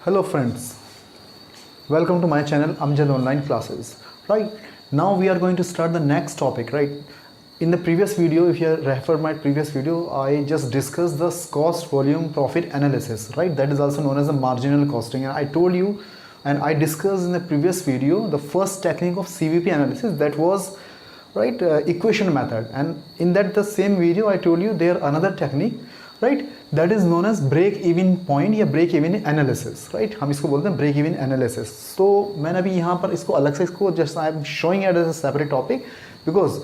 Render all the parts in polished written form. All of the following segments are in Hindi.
Hello friends, welcome to my channel Amjad Online Classes. Right, now we are going to start the next topic, right? In the previous video, if you refer my previous video, I just discussed the cost volume profit analysis, right? That is also known as the marginal costing, and I told you and I discussed in the previous video the first technique of CVP analysis, that was right equation method, and in that the same video I told you there another technique, right, that is known as break even point या break even analysis, right? हम इसको बोलते हैं break even analysis. So मैंने अभी यहाँ पर इसको अलग से इसको just I am showing it as a separate topic because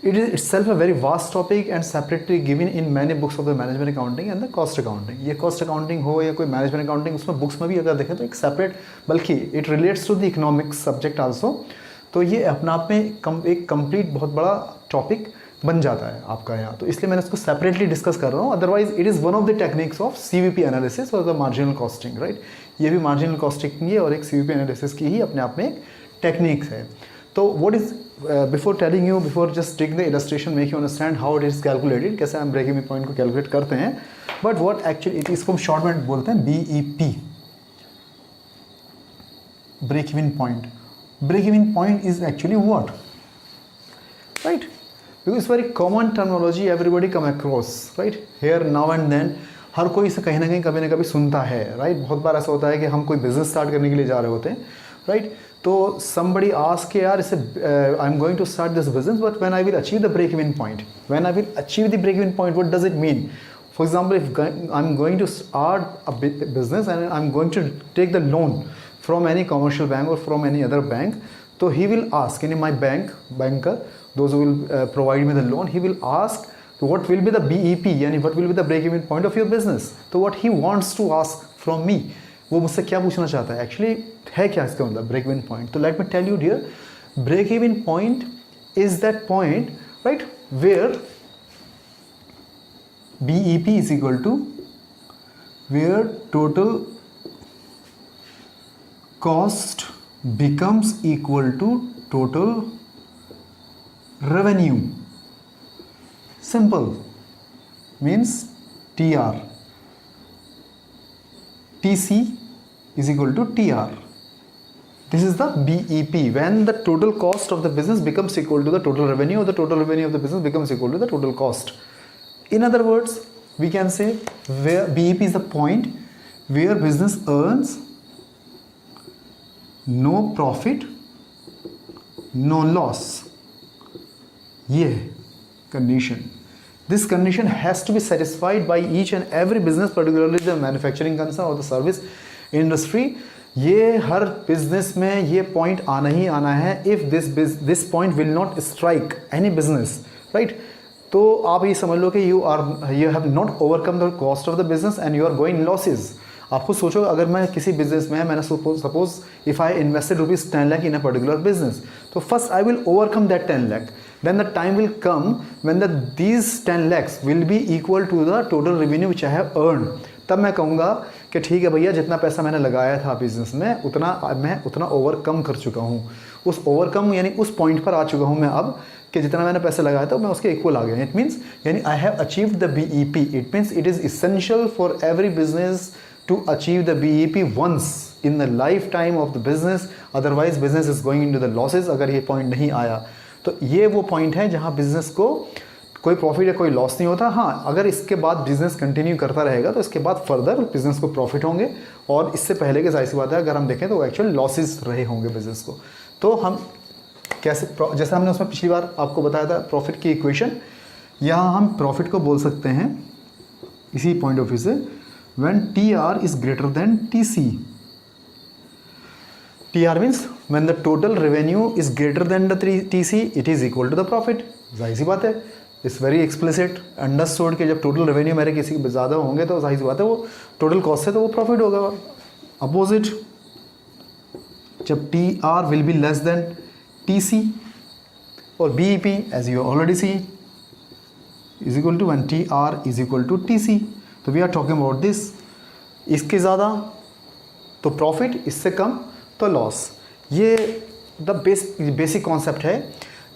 it is itself a very vast topic and separately given in many books of the management accounting and the cost accounting. ये cost accounting हो या कोई management accounting, उसमें books में भी अगर देखें तो एक separate, बल्कि it relates to the economics subject also. तो ये अपना आप में एक कंप्लीट बहुत बड़ा टॉपिक बन जाता है आपका यहाँ, तो इसलिए मैंने इसको सेपरेटली डिस्कस कर रहा हूँ. Otherwise it is one of the techniques of CVP analysis और द मार्जिनल कॉस्टिंग, राइट? ये भी मार्जिनल कॉस्टिंग है और एक सीवीपी एनालिसिस की ही अपने आप में एक टेक्निक है. तो what is before telling you, before just take the illustration make you understand how it is calculated, कैसे हम ब्रेक इवन पॉइंट को कैलकुलेट करते हैं. बट व्हाट एक्चुअली इसको शॉर्ट में बोलते हैं BEP, break even point. Break even point is actually what, right? Because it's very common terminology everybody come across, right? Here now and then हर कोई इसे कहीं ना कहीं कभी ना कभी सुनता है, right? बहुत बार ऐसा होता है कि हम कोई बिजनेस स्टार्ट करने के लिए जा रहे होते हैं, right? तो somebody ask के यार इसे I'm going to start this business but when I will achieve the break even point, when I will achieve the break even point, what does it mean? For example, if I'm going to start a business and I'm going to take the loan from any commercial bank or from any other bank, so he will ask, in my banker, those who will provide me the loan, he will ask what will be the BEP, yani what will be the break even point of your business. So what he wants to ask from me, वो मुझसे क्या पूछना चाहता है, actually है क्या इसका मतलब break even point. तो let me tell you dear, break even point is that point, right, where BEP is equal to where total cost becomes equal to total revenue. Simple, means TR. TC is equal to TR. This is the BEP, when the total cost of the business becomes equal to the total revenue, or the total revenue of the business becomes equal to the total cost. In other words, we can say where BEP is the point where business earns no profit, no loss. ये condition. This condition has to be satisfied by each and every business, particularly the manufacturing concern or the service industry. ये हर business में ये point आना ही आना है. If this point will not strike any business, right? तो आप ये समझ लो कि you have not overcome the cost of the business and you are going losses. आप खुद सोचो, अगर मैं किसी बिजनेस में, मैंने suppose if I invested ₹10 lakh in a particular business, तो first I will overcome that 10 lakh. Then the time will come when these 10 lakhs will be equal to the total revenue which I have earn. तब मैं कहूँगा कि ठीक है भैया, जितना पैसा मैंने लगाया था बिजनेस में मैं उतना ओवरकम कर चुका हूँ. उस ओवरकम यानी उस पॉइंट पर आ चुका हूँ मैं अब कि जितना मैंने पैसे लगाया था मैं उसके इक्वल आ गया. इट मीन्स यानी I have achieved the BEP. It means it is essential for every business to achieve the BEP once in the lifetime of the business, otherwise business is going into the losses. अगर ये पॉइंट नहीं आया तो ये वो पॉइंट है जहाँ बिजनेस को कोई प्रॉफिट या कोई लॉस नहीं होता. हाँ, अगर इसके बाद बिजनेस कंटिन्यू करता रहेगा तो इसके बाद फर्दर बिजनेस को प्रॉफिट होंगे, और इससे पहले की जाहिर सी बात है अगर हम देखें तो एक्चुअल लॉसेस रहे होंगे बिजनेस को. तो हम कैसे, जैसे हमने उसमें पिछली बार आपको बताया था प्रॉफिट की इक्वेशन, यहाँ हम प्रॉफिट को बोल सकते हैं इसी पॉइंट ऑफ व्यू से when TR is greater than TC. TR means when the total revenue is greater than the TC, it is equal to the profit. जाहिर सी बात है, इट्स वेरी एक्सप्लिसिट अंडरस्टूड कि जब टोटल रेवेन्यू मेरे किसी के ज़्यादा होंगे तो जाहिर सी बात है वो टोटल कॉस्ट है तो वो प्रॉफिट होगा. अपोजिट, जब TR will be less than TC और BEP as you already see is equal to when TR is equal to TC. तो we are talking about this. इसके ज़्यादा तो प्रॉफिट, इससे कम तो लॉस. ये द बेसिक कॉन्सेप्ट है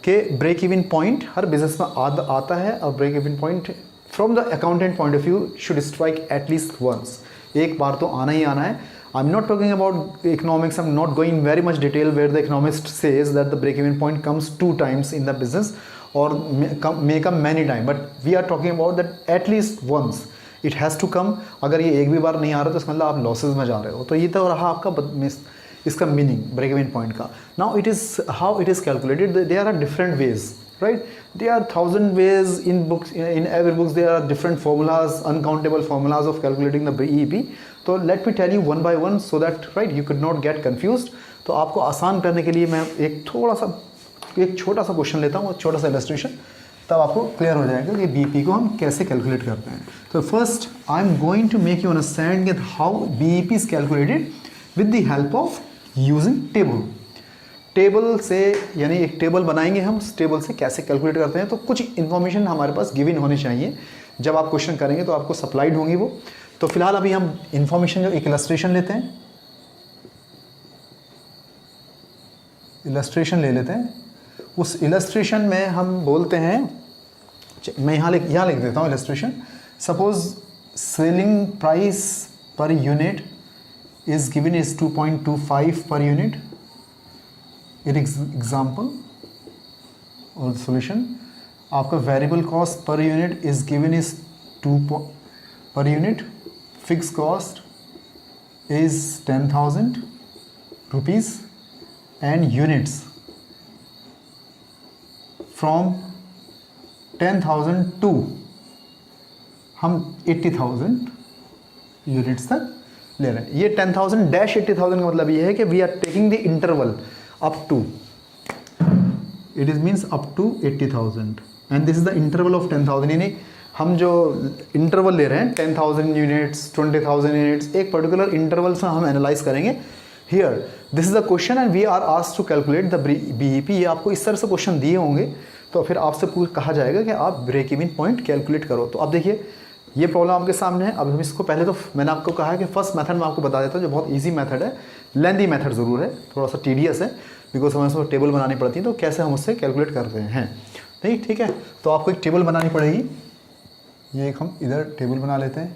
कि ब्रेक इवन पॉइंट हर बिजनेस में आता है, और break even point from the accountant point of view should strike at least once. एक बार तो आना ही आना है. I'm not talking about economics. I'm not going very much detail where the economist says that the break-even point comes 2 times in the business or may come many times. But we are talking about that at least once it has to come. अगर ये एक भी बार नहीं आ रहा तो इसका मतलब आप लॉसेज में जा रहे हो. तो ये तो रहा आपका इसका मीनिंग ब्रेक इवन पॉइंट का. Now it is how it is calculated. There are different ways, right? There are 1000 ways in books. In every books there are different formulas, uncountable formulas of calculating the BEP. So let me tell you one by one so that right you could not get confused. तो आपको आसान करने के लिए मैं एक छोटा सा क्वेश्चन लेता हूँ, छोटा सा इलस्ट्रेशन, तब आपको क्लियर हो जाएगा कि बीईपी को हम कैसे कैलकुलेट करते हैं. तो first I am going to make you understand that how BEP is calculated with the help of using table. Table से यानी एक टेबल बनाएंगे हम, उस टेबल से कैसे कैलकुलेट करते हैं. तो कुछ इन्फॉर्मेशन हमारे पास गिवन होनी चाहिए, जब आप क्वेश्चन करेंगे तो आपको सप्लाइड होंगी वो. तो फिलहाल अभी हम इन्फॉर्मेशन जो एक इलस्ट्रेशन लेते हैं, इलस्ट्रेशन ले लेते हैं. उस इलस्ट्रेशन में हम बोलते हैं, मैं यहाँ लिख देता हूँ illustration. Suppose selling price per unit is given is 2.25 per unit. In example और सोल्यूशन, आपका variable cost per unit is given is 2 per unit. Fix cost is 10,000 rupees and units from 10,000 to हम 80,000 यूनिट्स तक ले रहे हैं. ये 10,000 डैश 80,000 का मतलब ये है कि we are taking the interval up to, it is means up to 80,000 and this is the interval of 10,000. यानी हम जो इंटरवल ले रहे हैं 10,000 यूनिट्स, 20,000 यूनिट्स, एक पर्टिकुलर इंटरवल से हम एनालाइज करेंगे. Here this is the question and we are asked to calculate the BEP. ये आपको इस तरह से क्वेश्चन दिए होंगे तो फिर आपसे कहा जाएगा कि आप ब्रेक इवन पॉइंट कैलकुलेट करो. तो अब देखिए ये प्रॉब्लम आपके सामने है. अब हम इसको पहले तो मैंने आपको कहा है कि फर्स्ट मेथड मैं आपको बता देता हूँ जो बहुत इजी मेथड है. लेंदी मेथड ज़रूर है, थोड़ा सा टीडियस है बिकॉज हमें उसमें टेबल बनानी पड़ती है. तो कैसे हम उससे कैलकुलेट करते हैं, नहीं ठीक है. तो आपको एक टेबल बनानी पड़ेगी. ये एक हम इधर टेबल बना लेते हैं.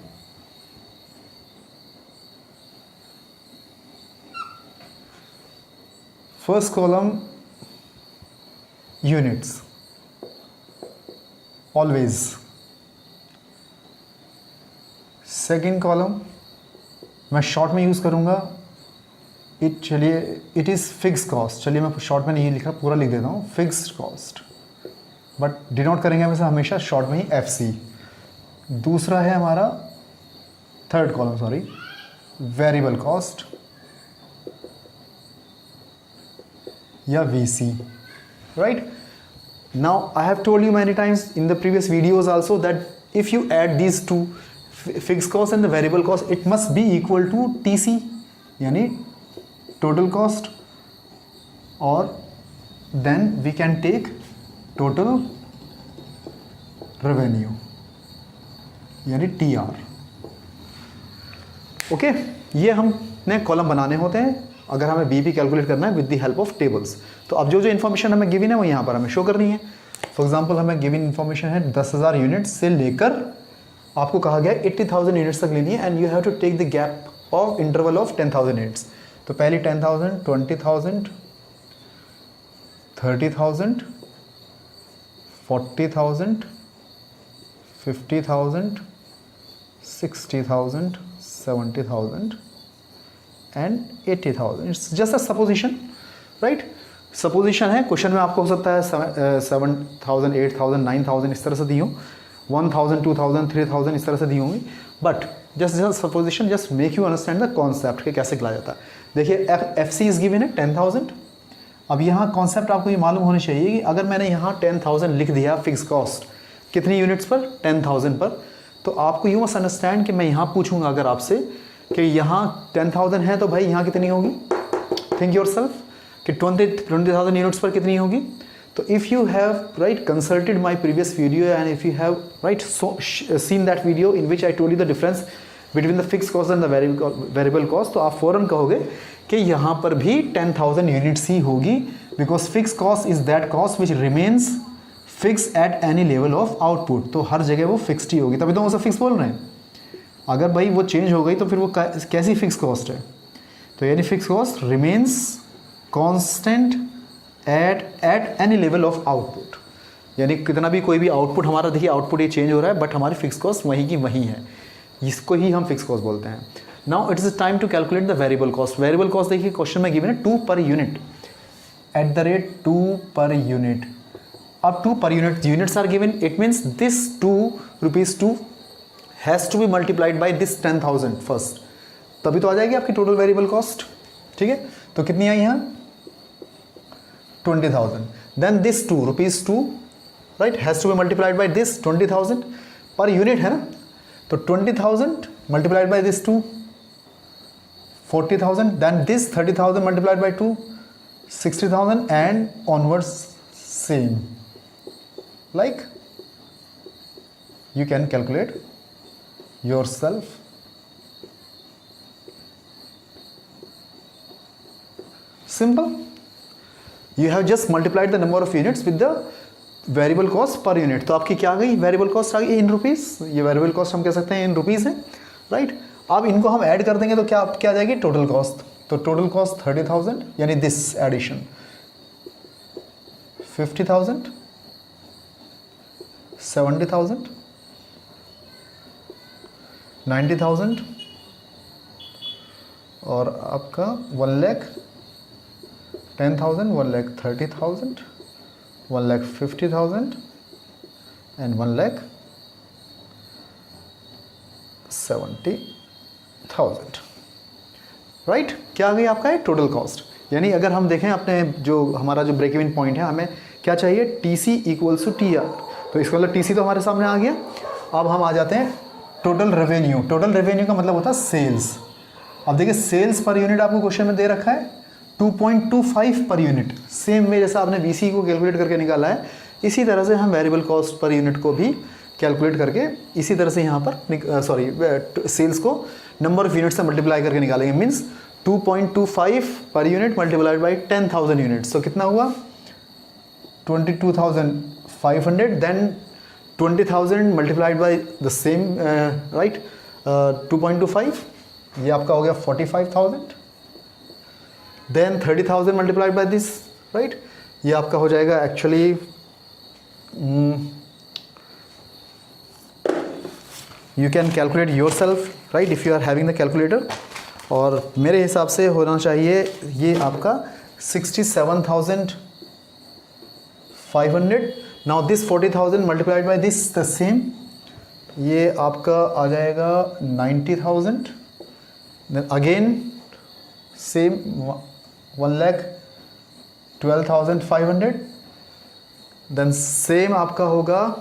First column units always. Second column मैं शॉर्ट में यूज़ करूँगा चलिए इट इज़ फिक्स कॉस्ट. चलिए मैं शॉर्ट में नहीं लिखा, पूरा लिख देता हूँ फिक्स्ड कॉस्ट, बट डिनोट करेंगे हमेशा शॉर्ट में ही FC. दूसरा है हमारा थर्ड कॉलम वेरिएबल कॉस्ट या VC, right. Now I have told you many times in the previous videos also that if you add these to fix cost and the variable cost it must be equal to TC यानी total cost, or then we can take total revenue यानी TR. ओके, ये हमने कॉलम बनाने होते हैं अगर हमें बीईपी कैलकुलेट करना है with the help of tables. तो अब जो इन्फॉर्मेशन हमें गिवन है वो यहाँ पर हमें शो करनी है. फॉर एग्जांपल हमें गिवन इन्फॉर्मेशन है 10,000 यूनिट्स से लेकर आपको कहा गया 80,000 यूनिट्स तक लेनी है and you have to take the gap of interval of 10,000 units. तो पहली 10,000, 20,000, 30,000, 40,000, 50,000, 60,000, 70,000 and 80,000. It's just a supposition, right? Supposition है. क्वेश्चन में आपको हो सकता है 7,000, 8,000, 9,000 इस तरह से दी हो, 1,000, 2,000, 3,000 इस तरह से दी होंगी. But just supposition just make you understand the concept के कैसे निकला जाता है. देखिए FC इज गिवन है 10,000. अब यहाँ कॉन्सेप्ट आपको ये मालूम होना चाहिए कि अगर मैंने यहाँ 10,000 लिख दिया फिक्स कॉस्ट कितनी यूनिट्स पर 10,000 पर, तो आपको यू मस्ट अंडरस्टैंड कि मैं यहाँ पूछूंगा अगर आपसे कि यहाँ 10,000 है तो भाई यहाँ कितनी होगी. थिंक योर सेल्फ कि 20,000 यूनिट्स पर कितनी होगी. तो if you have right consulted my previous video and if you have right seen that video in which I told you the difference between the fix cost and the variable cost, तो आप फ़ौरन कहोगे कि यहाँ पर भी 10,000 यूनिट्स ही होगी because fix cost is that cost which remains fix at any level of output. तो हर जगह वो फिक्स्ड ही होगी, तभी तो हम उसे फिक्स बोल रहे हैं. अगर भाई वो चेंज हो गई तो फिर वो कैसी फिक्स कॉस्ट है. तो यानी fix cost remains constant at any level of output, यानी कितना भी कोई भी आउटपुट हमारा, देखिए आउटपुट ये चेंज हो रहा है बट हमारी फिक्स कॉस्ट वहीं की वहीं है, इसको ही हम फिक्स कॉस्ट बोलते हैं। Now it is time to calculate the variable cost. Variable cost देखिए क्वेश्चन में गिवन है 2 पर यूनिट, @2 पर यूनिट। अब 2 per unit, units are given, it means this 2 rupees 2 has to be multiplied by this 10,000 first, तभी तो आ जाएगी आपकी टोटल वेरिएबल कॉस्ट। ठीक है, तो कितनी आई यहाँ 20,000, then this 2 rupees 2 right has to be multiplied by this 20,000 per unit है ना, तो 20,000 multiplied by this 2 40,000, then this 30,000 multiplied by 2 60,000 and onwards same, like you can calculate yourself। Simple, you have just multiplied the number of units with the variable cost per unit। तो आपकी क्या आ गई, वेरिएबल कॉस्ट आ गई इन रुपीज़, ये वेरिएबल कॉस्ट हम कह सकते हैं इन रुपीज़ है राइट। अब इनको हम ऐड कर देंगे तो क्या आ जाएगी टोटल कॉस्ट, तो टोटल कॉस्ट 30,000, यानी दिस एडिशन 50,000 70,000 90,000 और आपका 1,10,000 1,30,000 1,50,000 एंड 1,70,000 राइट। क्या आ गई आपका है टोटल कॉस्ट। यानी अगर हम देखें अपने जो हमारा जो ब्रेक इवन पॉइंट है, हमें क्या चाहिए, TC इक्वल्स टू TR, तो इसका मतलब TC तो हमारे सामने आ गया। अब हम आ जाते हैं टोटल रेवेन्यू। टोटल रेवेन्यू का मतलब होता है सेल्स। अब देखिए सेल्स पर यूनिट आपको क्वेश्चन में दे रखा है 2.25 पर यूनिट, सेम वे जैसा आपने VC को कैलकुलेट करके निकाला है, इसी तरह से हम वेरिएबल कॉस्ट पर यूनिट को भी कैलकुलेट करके इसी तरह से यहाँ पर सेल्स को नंबर ऑफ यूनिट से मल्टीप्लाई करके निकालेंगे। Means 2.25 per unit multiplied by 10,000 unit, so कितना हुआ 22,500, then 20,000 multiplied by the same right 2.25, ये आपका हो गया 45,000, then 30,000 multiplied by this right, ये आपका हो जाएगा actually you can calculate yourself right if you are having the calculator, और मेरे हिसाब से होना चाहिए ये आपका 67,500। Now this 40,000 multiplied by this the same, ये आपका आ जाएगा 90,000, then again same 1,12,500, then same आपका होगा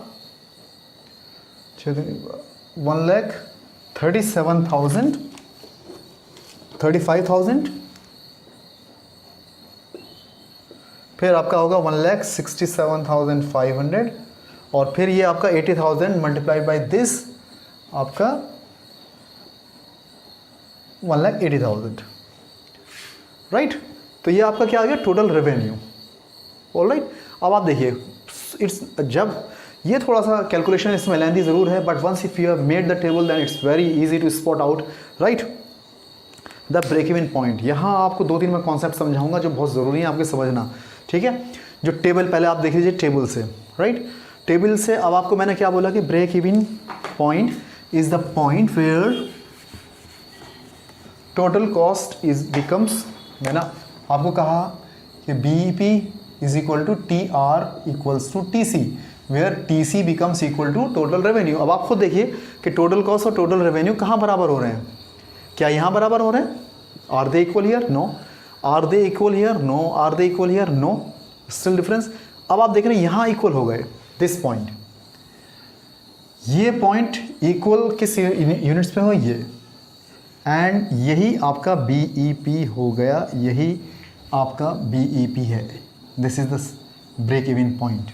1,37,000 35,000, फिर आपका होगा 1,67,500, और फिर ये आपका 80,000 मल्टीप्लाइड बाई दिस आपका 1,80,000 राइट। तो ये आपका क्या आ गया टोटल रेवेन्यू। ऑलराइट, अब आप देखिए इट्स जब ये थोड़ा सा कैलकुलेशन इसमें लेंथी ज़रूर है, but once if you have made the table then it's very easy to spot out right the break even point. यहाँ आपको 2-3 मैं कॉन्सेप्ट समझाऊंगा जो बहुत ज़रूरी है आपके समझना, ठीक है। जो टेबल पहले आप देख लीजिए टेबल से राइट, टेबल से अब आपको मैंने क्या बोला कि break even point is the point where total cost is becomes, मैंने आपको कहा कि BEP is equal to TR equals to TC, where TC becomes equal to total revenue. अब आप खुद देखिए कि टोटल कॉस्ट और टोटल रेवेन्यू कहाँ बराबर हो रहे हैं, क्या यहाँ बराबर हो रहे हैं, are they equal here, no, are they equal here, no, are they equal here, no, still difference. अब आप देख रहे हैं यहाँ इक्वल हो गए, दिस पॉइंट, ये पॉइंट इक्वल किस यूनिट्स पे हो, ये, एंड यही आपका BEP हो गया, यही आपका BEP है, this is the break even point.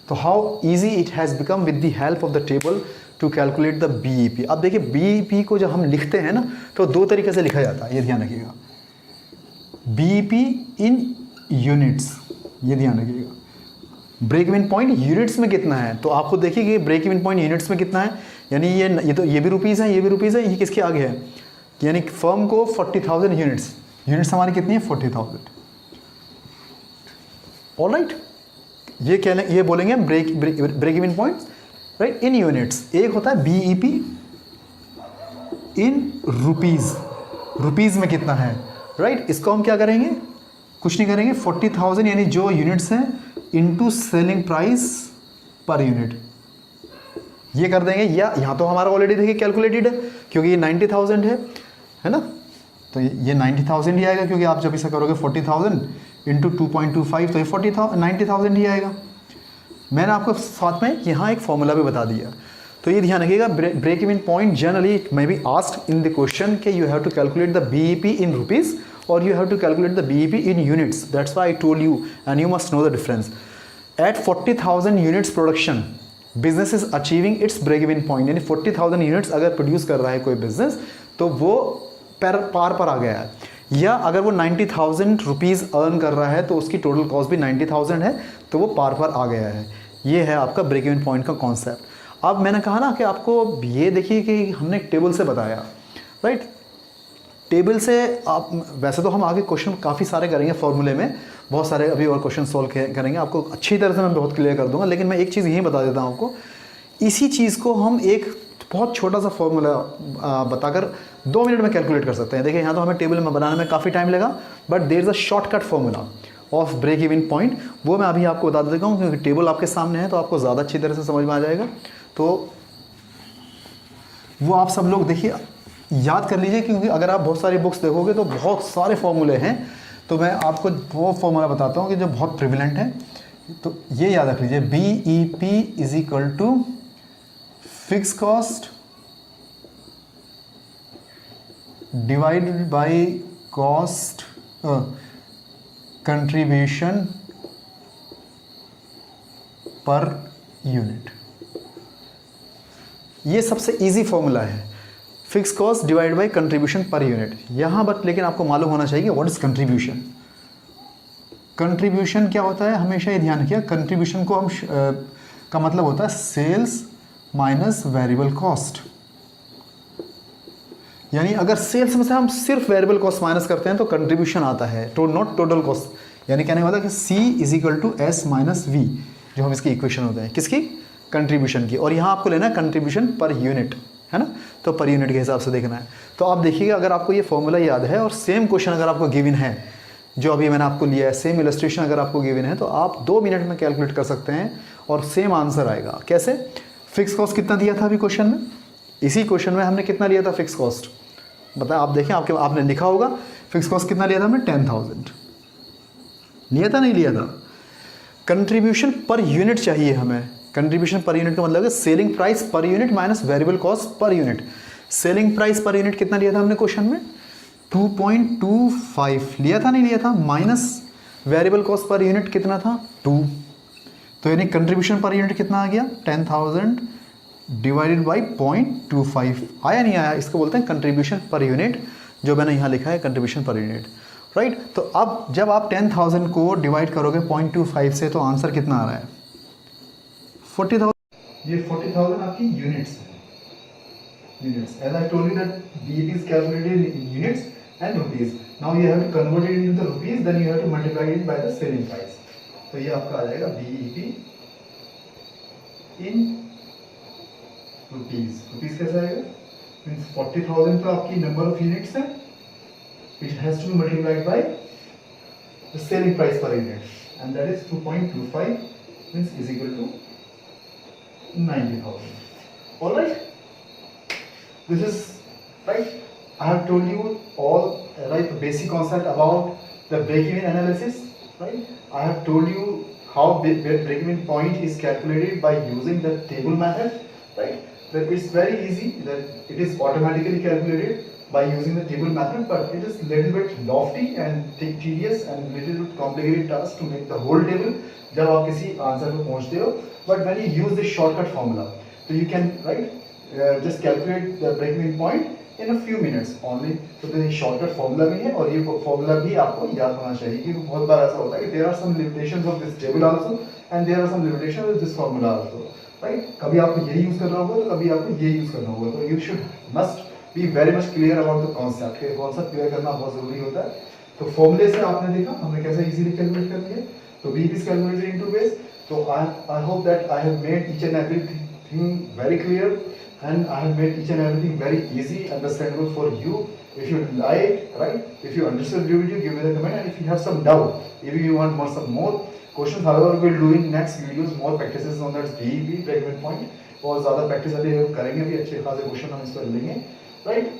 तो how easy it has become with the help of the table to calculate the BEP। अब देखिए BEP को जब हम लिखते हैं ना तो 2 तरीके से लिखा जाता है, ये ध्यान रखिएगा, BEP इन यूनिट्स, ये ध्यान रखिएगा। ब्रेक इवन पॉइंट यूनिट्स में कितना है, तो आपको देखिए कि ब्रेक इवन पॉइंट यूनिट्स में कितना है, यानी ये तो ये भी रुपीज़ है, ये भी रुपीज़ है, ये किसके आगे है, यानी फर्म को 40,000 यूनिट्स यूनिट्स हमारी कितनी है 40,000। ऑलराइट, ये क्या ये बोलेंगे हम ब्रेक इवन पॉइंट, राइट, इन यूनिट्स। एक होता है बीईपी इन रुपीज़, रुपीज़ में कितना है, राइट। इसको हम क्या करेंगे, कुछ नहीं करेंगे, 40,000 यानी जो यूनिट्स हैं into selling price per unit, ये कर देंगे। या यहाँ तो हमारा ऑलरेडी देखिए कैलकुलेटेड है क्योंकि ये 90,000 है ना, तो ये 90,000 ही आएगा क्योंकि आप जब इसे करोगे 40,000 इंटू 2.25 तो ये 90,000 ही आएगा। मैंने आपको साथ में यहाँ एक फॉर्मूला भी बता दिया, तो ये ध्यान रखिएगा। Break even point generally may be asked in the question कि you have to calculate the BEP in rupees और you have to calculate the BEP in units. That's why I told you and you must know the difference. At 40,000 units production business is achieving its break even point, यानी 40,000 यूनिट्स अगर प्रोड्यूस कर रहा है कोई बिजनेस तो वो पार पर आ गया है। या अगर वो 90,000 रुपीज़ अर्न कर रहा है तो उसकी टोटल कॉस्ट भी 90,000 है, तो वो पार पर आ गया है। ये है आपका ब्रेक इवन पॉइंट का कॉन्सेप्ट। अब मैंने कहा ना कि आपको ये देखिए कि हमने एक टेबल से बताया, राइट। टेबल से आप वैसे तो हम आगे क्वेश्चन काफ़ी सारे करेंगे फॉर्मूले में, बहुत सारे अभी और क्वेश्चन सॉल्व करेंगे, आपको अच्छी तरह से मैं बहुत क्लियर कर दूंगा। लेकिन मैं एक चीज़ यही बता देता हूँ आपको, इसी चीज़ को हम एक बहुत छोटा सा फॉर्मूला बताकर 2 मिनट में कैलकुलेट कर सकते हैं। देखिए यहाँ तो हमें टेबल में बनाने में काफ़ी टाइम लगा, but there is a shortcut formula of break even point, वो मैं अभी आपको बता देता हूँ क्योंकि टेबल आपके सामने है तो आपको ज़्यादा अच्छी तरह से समझ में आ जाएगा। तो वो आप सब लोग देखिए याद कर लीजिए, क्योंकि अगर आप बहुत सारी बुक्स देखोगे तो बहुत सारे फॉर्मूले हैं। तो मैं आपको वो फॉर्मूला बताता हूँ कि जो बहुत प्रिविलेंट है, तो ये याद रख लीजिए, BEP is equal to fix cost divided by cost contribution per unit. ये सबसे इजी फॉर्मूला है, fix cost divide by contribution per unit. यहाँ बट लेकिन आपको मालूम होना चाहिए व्हाट इज कंट्रीब्यूशन। कंट्रीब्यूशन क्या होता है, हमेशा ये ध्यान रखिए, कंट्रीब्यूशन को हम का मतलब होता है सेल्स माइनस वेरिएबल कॉस्ट। यानी अगर सेल्स में से हम सिर्फ वेरिएबल कॉस्ट माइनस करते हैं तो कंट्रीब्यूशन आता है, तो नॉट टोटल कॉस्ट। यानी कहने वाला कि C is equal to S minus V, जो हम इसकी इक्वेशन होते हैं किसकी, कंट्रीब्यूशन की। और यहाँ आपको लेना है कंट्रीब्यूशन पर यूनिट, है ना, तो पर यूनिट के हिसाब से देखना है। तो आप देखिएगा अगर आपको ये फॉर्मूला याद है और सेम क्वेश्चन अगर आपको गिवन है जो अभी मैंने आपको लिया है, सेम इलस्ट्रेशन अगर आपको गिवन है, तो आप 2 मिनट में कैलकुलेट कर सकते हैं और सेम आंसर आएगा। कैसे, फिक्स कॉस्ट कितना दिया था अभी क्वेश्चन में, इसी क्वेश्चन में हमने कितना लिया था फिक्स कॉस्ट, बताएं आप देखें, आपने लिखा होगा फिक्स कॉस्ट कितना लिया था हमने, 10,000 लिया था, नहीं लिया था। कंट्रीब्यूशन पर यूनिट चाहिए हमें। कंट्रीब्यूशन पर यूनिट का मतलब है selling price per unit minus variable cost per unit. Selling price per unit कितना लिया था हमने क्वेश्चन में, 2.25 लिया था, नहीं लिया था, minus variable cost per unit कितना था, 2। तो यानी कंट्रीब्यूशन पर यूनिट कितना आ गया, 10,000 डिवाइडेड बाई 0.25। आया नहीं आया, इसको बोलते हैं कंट्रीब्यूशन पर यूनिट, जो मैंने यहाँ लिखा है कंट्रीब्यूशन पर यूनिट, राइट। तो अब जब आप 10,000 को डिवाइड करोगे 0.25 से तो आंसर कितना आ रहा है, 40,000। ये 40,000 आपकी यूनिट्स है, units. As I told you that BEP is calculated in units and rupees. Now you have to convert it into the rupees, then you have to multiply it by the selling price. तो ये आपका आ जाएगा BEP in rupees. रुपीज कैसे आएगा, मीन्स 40,000 तो आपकी नंबर ऑफ यूनिट्स है, it has to be multiplied by the selling price per unit and that is 2.25 means is equal to 90,000. All right, this is right. I have told you all right the basic concept about the break-even analysis. Right, I have told you how break-even point is calculated by using the table method. Right, that it's very easy, that it is automatically calculated by using the table method, but it is little bit lofty and tedious and little bit complicated task to make the whole table जब आप किसी आंसर पे पहुंचते हो. But when you use this shortcut formula, so you can just calculate the break-even point in a few minutes only. तो ये shortcut formula भी है और ये formula भी आपको याद होना चाहिए, क्योंकि बहुत बार ऐसा होता है कि there are some limitations of this table also and there are some limitations of this formula also. Right? कभी आपको ये यूज करना होगा तो कभी आपको ये यूज करना होगा. तो you should must be very much clear about the concept. Concept clear करना बहुत जरूरी होता है. तो फॉर्मूले से आपने देखा हमने कैसे इजीली कैलकुलेट कर लिया. तो week is calculated into base. So I hope that I have made each and everything very clear, and I have made each and everything very easy, understandable for you. If you like, right? If you understood the video, give me the comment. And if you have some doubt, if you want some more questions, however, we'll do in next videos more practices on that BEP break even point. और ज़्यादा practice अभी हम करेंगे भी अच्छे खासे क्वेश्चन हम इस पर लेंगे, right?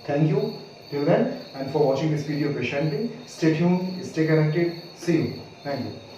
Thank you till then and for watching this video patiently. Stay tuned, stay connected. See you. Thank you.